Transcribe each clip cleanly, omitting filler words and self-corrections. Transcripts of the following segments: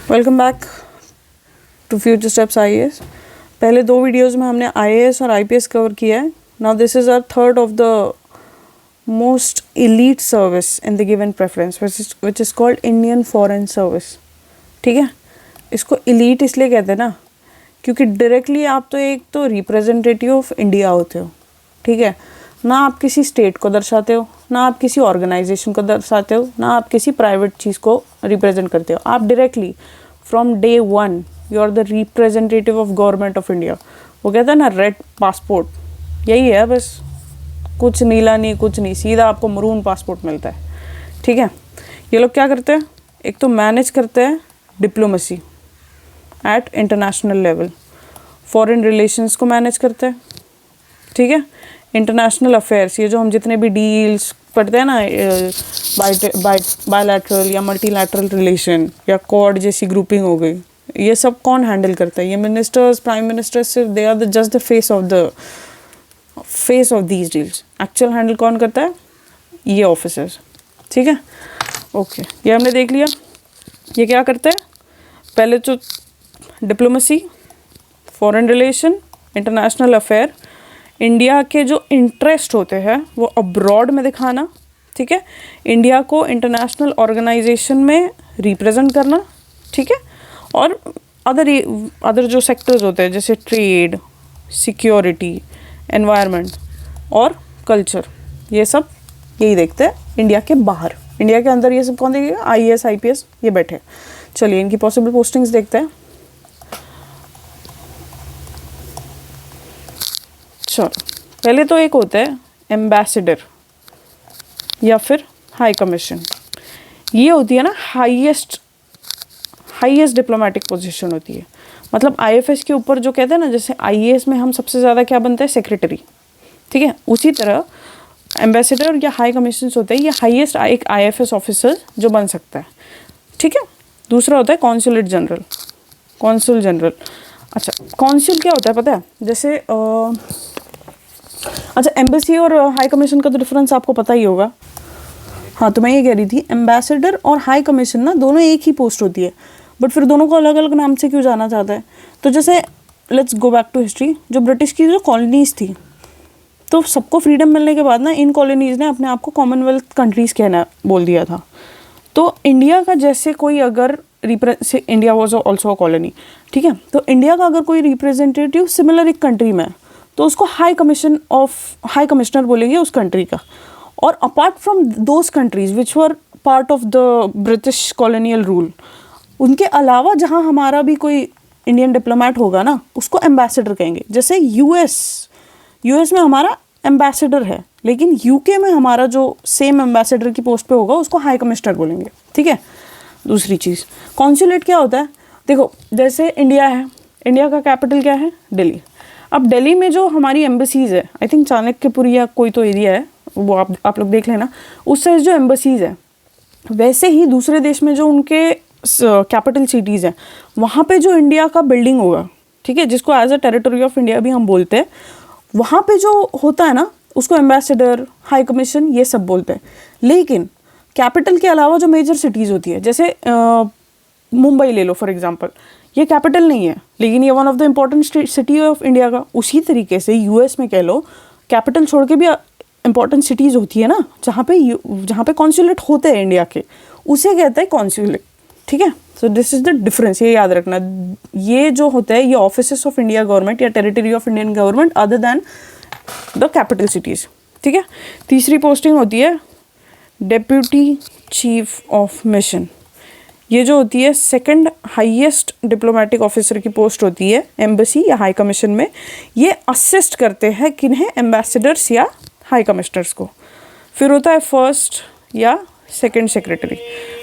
Welcome back to Future Steps IAS. पहले दो videos में हमने आईएएस और आईपीएस कवर किया है। Now this is our third of the most elite service in the given preference which is called Indian foreign service. ठीक है, इसको elite इसलिए कहते हैं ना क्योंकि डायरेक्टली आप तो एक तो रिप्रेजेंटेटिव ऑफ इंडिया होते हो। ठीक है, ना आप किसी स्टेट को दर्शाते हो, ना आप किसी ऑर्गेनाइजेशन को दर्शाते हो, ना आप किसी प्राइवेट चीज़ को रिप्रेजेंट करते हो। आप directly from day one you are the representative of government of India. वो कहते हैं ना रेड पासपोर्ट, यही है बस, कुछ नीला नहीं कुछ नहीं, सीधा आपको मरून पासपोर्ट मिलता है। ठीक है, ये लोग क्या करते हैं, एक तो मैनेज करते हैं diplomacy at international level, foreign relations को मैनेज करते हैं। ठीक है, इंटरनेशनल अफेयर्स, ये जो हम जितने भी डील्स पढ़ते हैं ना, बायलैटरल या मल्टीलैटरल रिलेशन या क्वाड जैसी ग्रुपिंग हो गई, ये सब कौन हैंडल करता है? ये मिनिस्टर्स, प्राइम मिनिस्टर्स, सिर्फ they are the just the face of these deals. Actual handle कौन करता है? ये ऑफिसर्स। ठीक है, ओके, ये हमने देख लिया। ये क्या करते हैं? पहले तो diplomacy, foreign relation, international affair, India के जो इंटरेस्ट होते हैं वो अब्रॉड में दिखाना। ठीक है, इंडिया को इंटरनेशनल ऑर्गेनाइजेशन में रिप्रेजेंट करना। ठीक है, और अदर जो सेक्टर्स होते हैं जैसे ट्रेड, सिक्योरिटी, एनवायरनमेंट और कल्चर, ये सब यही देखते हैं इंडिया के बाहर। इंडिया के अंदर ये सब कौन देखेगा? आईएएस आईपीएस ये बैठे। चलिए इनकी पॉसिबल पोस्टिंग्स देखते हैं। चलो, पहले तो एक होता है एम्बेसडर या फिर हाई कमीशन। ये होती है ना हाईएस्ट डिप्लोमेटिक पोजीशन होती है। मतलब आईएफएस के ऊपर जो कहते हैं ना, जैसे आईएएस में हम सबसे ज़्यादा क्या बनते हैं? सेक्रेटरी। ठीक है, उसी तरह एम्बेसडर या हाई कमीशन होते हैं, ये हाईएस्ट एक आईएफएस ऑफिसर जो बन सकता है। ठीक है, दूसरा होता है कॉन्सुलेट जनरल, कॉन्सुल जनरल। अच्छा, कॉन्सुल क्या होता है पता है? जैसे अच्छा, एम्बेसी और हाई कमीशन का तो डिफरेंस आपको पता ही होगा। हाँ, तो मैं ये कह रही थी एम्बेसडर और हाई कमीशन ना दोनों एक ही पोस्ट होती है, बट फिर दोनों को अलग अलग नाम से क्यों जाना चाहता है? तो जैसे let's go back to history. जो ब्रिटिश की जो कॉलोनीज़ थी, तो सबको फ्रीडम मिलने के बाद ना इन कॉलोनीज़ ने अपने आप को कॉमनवेल्थ कंट्रीज़ कहना बोल दिया था। तो इंडिया का जैसे कोई अगर India was also a colony, ठीक है, तो इंडिया का अगर कोई रिप्रेजेंटेटिव सिमिलर एक कंट्री में है तो उसको हाई कमिश्नर बोलेंगे उस कंट्री का। और apart from those countries which were part of the British colonial rule, उनके अलावा जहाँ हमारा भी कोई इंडियन डिप्लोमेट होगा ना, उसको एम्बेसडर कहेंगे। जैसे यूएस में हमारा एम्बेसडर है, लेकिन यूके में हमारा जो सेम एम्बेसडर की पोस्ट पे होगा उसको हाई कमिश्नर बोलेंगे। ठीक है, दूसरी चीज़ कॉन्सुलेट क्या होता है? देखो, जैसे इंडिया है, इंडिया का कैपिटल क्या है? दिल्ली। अब दिल्ली में जो हमारी एम्बेसीज़ है, आई थिंक चाणक्यपुरी या कोई तो एरिया है, वो आप लोग देख लेना, उस साइड जो एम्बेसीज़ है, वैसे ही दूसरे देश में जो उनके कैपिटल सिटीज़ हैं, वहाँ पे जो इंडिया का बिल्डिंग होगा, ठीक है, जिसको as a territory of India भी हम बोलते हैं, वहाँ पे जो होता है ना, उसको एम्बेसडर, हाई कमीशन ये सब बोलते हैं। लेकिन कैपिटल के अलावा जो मेजर सिटीज़ होती है, जैसे मुंबई ले लो फॉर एग्जांपल, ये कैपिटल नहीं है, लेकिन ये one of the important city of India का। उसी तरीके से यूएस में कह लो, कैपिटल छोड़ के भी इम्पोर्टेंट सिटीज़ होती है ना, जहाँ पे कॉन्सुलेट होते हैं इंडिया के, उसे कहते हैं कॉन्सुलेट। ठीक है, so this is the difference, ये याद रखना। ये जो होता है ये ऑफिसेस ऑफ इंडिया गवर्नमेंट या territory of Indian government other than the capital cities. ठीक है, तीसरी पोस्टिंग होती है डेप्यूटी चीफ ऑफ मिशन। ये जो होती है सेकंड हाईएस्ट डिप्लोमेटिक ऑफिसर की पोस्ट होती है एम्बेसी या हाई कमीशन में। ये असिस्ट करते हैं किन्हें? एम्बेसडर्स या हाई कमिश्नर्स को। फिर होता है फर्स्ट या सेकंड सेक्रेटरी।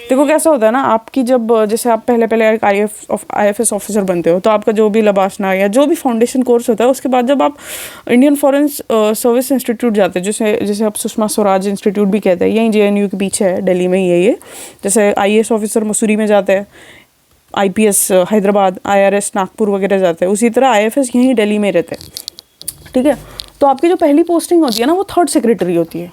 देखो कैसा होता है ना, आपकी जब जैसे आप पहले आईएफएस ऑफिसर बनते हो, तो आपका जो भी लबासना या जो भी फाउंडेशन कोर्स होता है, उसके बाद जब आप इंडियन फॉरेन सर्विस इंस्टीट्यूट जाते हैं, जैसे आप सुषमा स्वराज इंस्टीट्यूट भी कहते हैं, यहीं जेएनयू के पीछे है, दिल्ली में ही है ये। जैसे आईएएस ऑफिसर मसूरी में जाते हैं, आईपीएस हैदराबाद, आईआरएस नागपुर वगैरह जाते हैं, उसी तरह आईएफएस यहीं दिल्ली में रहते हैं। ठीक है, तो आपकी जो पहली पोस्टिंग होती है ना, वो थर्ड सेक्रेटरी होती है।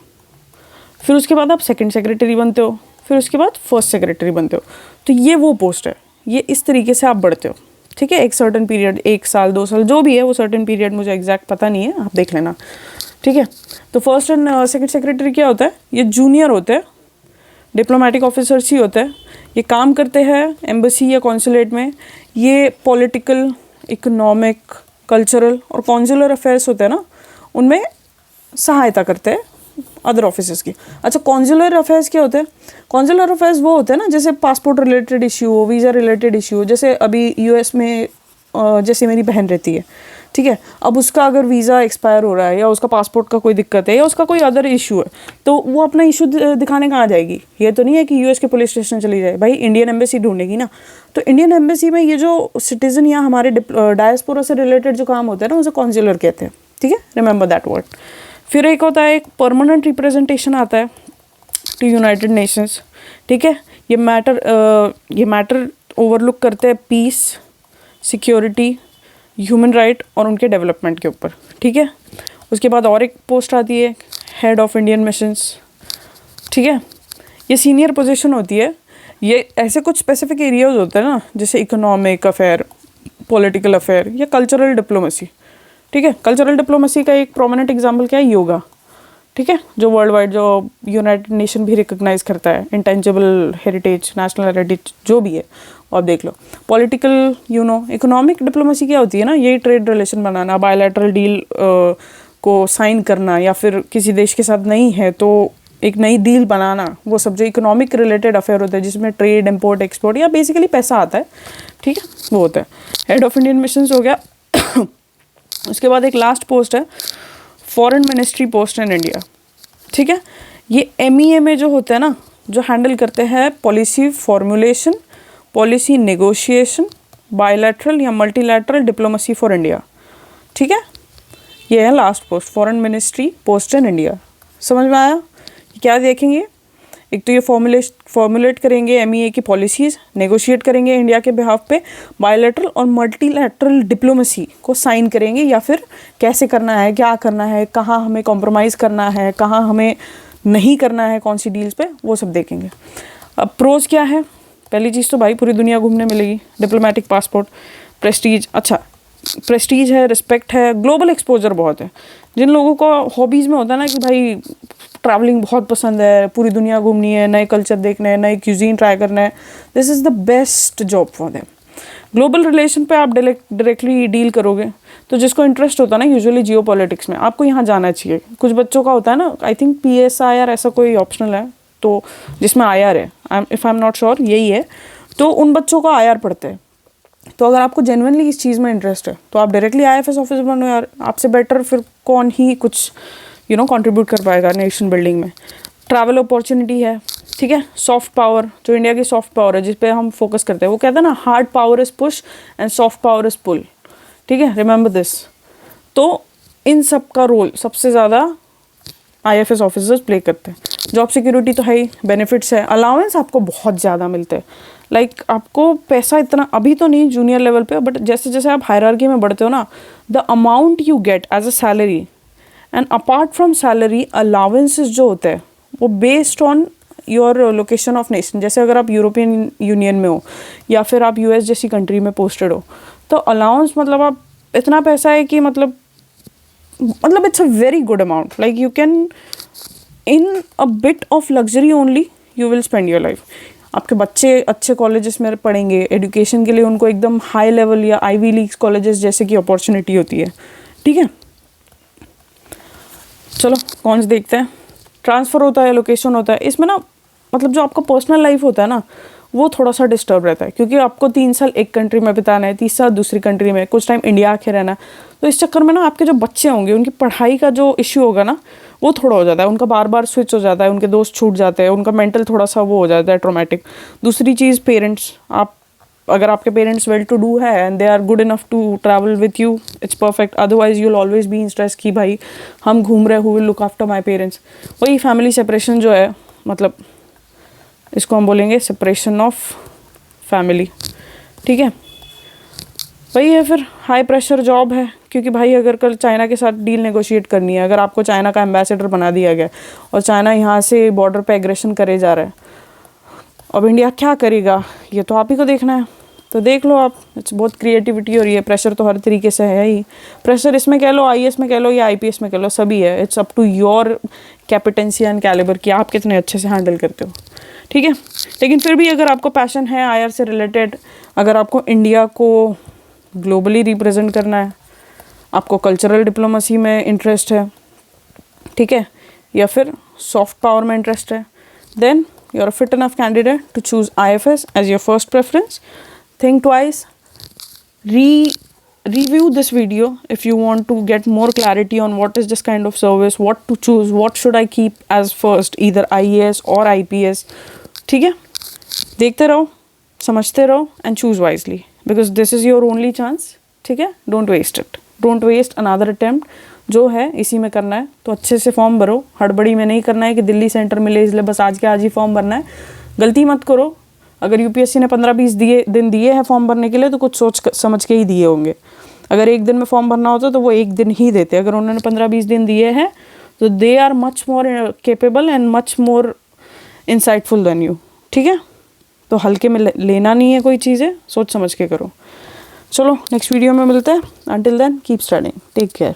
फिर उसके बाद आप सेकंड सेक्रेटरी बनते हो, फिर उसके बाद फर्स्ट सेक्रेटरी बनते हो। तो ये वो पोस्ट है, ये इस तरीके से आप बढ़ते हो, ठीक है। एक सर्टेन पीरियड, 1 साल 2 साल जो भी है वो सर्टेन पीरियड, मुझे एग्जैक्ट पता नहीं है, आप देख लेना, ठीक है। तो फर्स्ट एंड सेकंड सेक्रेटरी क्या होता है, ये जूनियर होते हैं, डिप्लोमेटिक ऑफिसर्स ही होते हैं, ये काम करते हैं एम्बेसी या कॉन्सुलेट में। ये पॉलिटिकल, इकोनॉमिक, कल्चरल और कॉन्सुलर अफेयर्स होते हैं ना, उनमें सहायता करते हैं अदर ऑफिसर्स की। अच्छा, कॉन्सुलर अफेयर्स क्या होते हैं? कॉन्सुलर अफेयर्स वो होते हैं ना, जैसे पासपोर्ट रिलेटेड इश्यू हो, वीज़ा रिलेटेड इश्यू हो। जैसे अभी यूएस में जैसे मेरी बहन रहती है, ठीक है, अब उसका अगर वीज़ा एक्सपायर हो रहा है या उसका पासपोर्ट का कोई दिक्कत है या उसका कोई अदर इशू है, तो वो अपना इशू दिखाने कहाँ जाएगी? ये तो नहीं है कि यूएस के पुलिस स्टेशन चली जाए, भाई इंडियन एम्बेसी ढूंढेगी ना। तो इंडियन एम्बेसी में ये जो सिटीज़न या हमारे डायस्पोरा से रिलेटेड जो काम होता है ना, उसे कॉन्सुलर कहते हैं, ठीक है, रिमेंबर दैट वर्ड। फिर एक होता है, एक परमानेंट रिप्रेजेंटेशन आता है टू यूनाइटेड नेशंस, ठीक है। ये मैटर ओवरलुक करते हैं पीस, सिक्योरिटी, ह्यूमन राइट और उनके डेवलपमेंट के ऊपर, ठीक है। उसके बाद और एक पोस्ट आती है, हेड ऑफ इंडियन मिशंस, ठीक है। ये सीनियर पोजीशन होती है। ये ऐसे कुछ स्पेसिफिक एरियाज होते हैं ना, जैसे इकोनॉमिक अफेयर, पॉलिटिकल अफेयर या कल्चरल डिप्लोमेसी, ठीक है। कल्चरल डिप्लोमेसी का एक प्रोमिनेंट एग्जाम्पल क्या है? योगा, ठीक है, जो वर्ल्ड वाइड, जो यूनाइटेड नेशन भी रिकॉग्नाइज करता है, इंटेंजिबल हेरिटेज, नेशनल हेरिटेज जो भी है, और देख लो। पॉलिटिकल, इकोनॉमिक डिप्लोमेसी क्या होती है ना, यही ट्रेड रिलेशन बनाना, बायलैटरल डील को साइन करना, या फिर किसी देश के साथ नहीं है तो एक नई डील बनाना, वो सब जो इकोनॉमिक रिलेटेड अफेयर होते हैं, जिसमें ट्रेड, इम्पोर्ट, एक्सपोर्ट या बेसिकली पैसा आता है, ठीक है, वो होता है। हेड ऑफ इंडियन मिशंस हो गया। उसके बाद एक लास्ट पोस्ट है, foreign ministry post in India, ठीक है। ये MEA में जो होते हैं ना, जो हैंडल करते हैं policy formulation, policy negotiation, bilateral या मल्टीलैटरल डिप्लोमेसी फॉर इंडिया, ठीक है। ये है last post, foreign ministry post in India. समझ में आया? क्या देखेंगे? एक तो ये फॉर्मुलेट करेंगे MEA की पॉलिसीज़, नेगोशिएट करेंगे इंडिया के बिहाफ पे, बायलैटरल और मल्टीलैटरल डिप्लोमेसी को साइन करेंगे, या फिर कैसे करना है, क्या करना है, कहाँ हमें कॉम्प्रोमाइज़ करना है, कहाँ हमें नहीं करना है, कौन सी डील्स पे, वो सब देखेंगे। अब प्रोज क्या है? पहली चीज़ तो भाई पूरी दुनिया घूमने मिलेगी, डिप्लोमेटिक पासपोर्ट, प्रेस्टीज, अच्छा प्रेस्टीज है, रिस्पेक्ट है, ग्लोबल एक्सपोजर बहुत है। जिन लोगों को हॉबीज़ में होता है ना कि भाई ट्रैवलिंग बहुत पसंद है, पूरी दुनिया घूमनी है, नए कल्चर देखने हैं, नए क्यूजीन ट्राई करना है, this is the best job for them. Global relation पे आप डायरेक्टली डील करोगे, तो जिसको इंटरेस्ट होता है ना यूजुअली जियो पॉलिटिक्स में, आपको यहाँ जाना चाहिए। कुछ बच्चों का होता है ना, आई थिंक PSIR ऐसा कोई ऑप्शनल है, तो जिसमें IR है, if I am not sure यही है, तो उन बच्चों को IR पढ़ते हैं। तो अगर आपको जेन्युइनली इस चीज़ में इंटरेस्ट है तो आप डायरेक्टली IFS ऑफिसर बनो यार, आपसे बेटर फिर कौन ही कुछ कंट्रीब्यूट कर पाएगा नेशन बिल्डिंग में। ट्रैवल अपॉर्चुनिटी है, ठीक है। सॉफ्ट पावर, जो इंडिया की सॉफ्ट पावर है जिस पे हम फोकस करते हैं, वो कहते हैं ना hard power is push and soft power is pull, ठीक है, रिमेंबर दिस। तो इन सब का रोल सबसे ज़्यादा IFS ऑफिसर्स प्ले करते हैं। जॉब सिक्योरिटी तो है ही, बेनिफिट्स है, अलाउंस आपको बहुत ज़्यादा मिलते हैं। लाइक आपको पैसा इतना अभी तो नहीं जूनियर लेवल पे, बट जैसे जैसे आप हायरार्की में बढ़ते हो ना, the amount you get as a salary and apart from salary allowances जो होते हैं वो based on your location of nation. जैसे अगर आप यूरोपियन यूनियन में हो या फिर आप US जैसी कंट्री में पोस्टेड हो, तो अलाउंस मतलब आप इतना पैसा है कि मतलब it's a very good amount. Like you can in a bit of luxury only you will spend your life. आपके बच्चे अच्छे कॉलेजेस में पढ़ेंगे, एजुकेशन के लिए उनको एकदम हाई लेवल या आईवी लीग्स कॉलेजेस जैसे की अपॉर्चुनिटी होती है, ठीक है। चलो कौन से देखते हैं। ट्रांसफ़र होता है, लोकेशन होता है, इसमें ना मतलब जो आपका पर्सनल लाइफ होता है ना वो थोड़ा सा डिस्टर्ब रहता है, क्योंकि आपको 3 साल एक कंट्री में बिताना है, 30 साल दूसरी कंट्री में, कुछ टाइम इंडिया आके रहना है। तो इस चक्कर में ना आपके जो बच्चे होंगे उनकी पढ़ाई का जो इश्यू होगा ना वो थोड़ा हो जाता है, उनका बार बार स्विच हो जाता है, उनके दोस्त छूट जाते हैं, उनका मेंटल थोड़ा सा वो हो जाता है ट्रोमेटिक। दूसरी चीज़ पेरेंट्स, अगर आपके पेरेंट्स वेल टू डू है and they are good enough to travel with you, it's perfect. Otherwise you will always be in stress कि भाई हम घूम रहे, who will look after my parents. वही फैमिली सेपरेशन जो है, मतलब इसको हम बोलेंगे सेपरेशन ऑफ फैमिली, ठीक है। वही है, फिर हाई प्रेशर जॉब है, क्योंकि भाई अगर कल चाइना के साथ डील नेगोशिएट करनी है, अगर आपको चाइना का एम्बेसडर बना दिया गया और चाइना यहाँ से बॉर्डर पे एग्रेशन करे जा रहा है, अब इंडिया क्या करेगा ये तो आप ही को देखना है। तो देख लो आप, बहुत क्रिएटिविटी हो रही है। प्रेशर तो हर तरीके से है ही, प्रेशर इसमें कह लो, आईएएस में कह लो या आईपीएस में कह लो, सभी है। It's up to your competency and calibre कि आप कितने अच्छे से हैंडल करते हो, ठीक है। लेकिन फिर भी अगर आपको पैशन है आईआर से रिलेटेड, अगर आपको इंडिया को ग्लोबली रिप्रेजेंट करना है, आपको कल्चरल डिप्लोमेसी में इंटरेस्ट है, ठीक है, या फिर सॉफ्ट पावर में इंटरेस्ट है, then you are a fit enough candidate to choose IFS as your first preference. Think twice, review this video if you want to get more clarity on what is this kind of service, what to choose, what should I keep as first, either IAS or IPS, ठीक है। देखते रहो, समझते रहो and choose wisely because this is your only chance, ठीक है। Don't waste it, don't waste another attempt। जो है इसी में करना है तो अच्छे से फॉर्म भरो, हड़बड़ी में नहीं करना है कि दिल्ली सेंटर मिले इसलिए बस आज के आज ही फॉर्म भरना है। गलती मत करो। अगर यूपीएससी ने 15-20 दिन दिए हैं फॉर्म भरने के लिए तो कुछ सोच समझ के ही दिए होंगे। अगर एक दिन में फॉर्म भरना होता तो वो एक दिन ही देते। अगर उन्होंने 15-20 दिन दिए हैं तो they are much more capable and much more insightful than you, ठीक है। तो हल्के में लेना नहीं है कोई चीज़ें, सोच समझ के करो। चलो नेक्स्ट वीडियो में मिलते हैं। Until then keep studying, take care.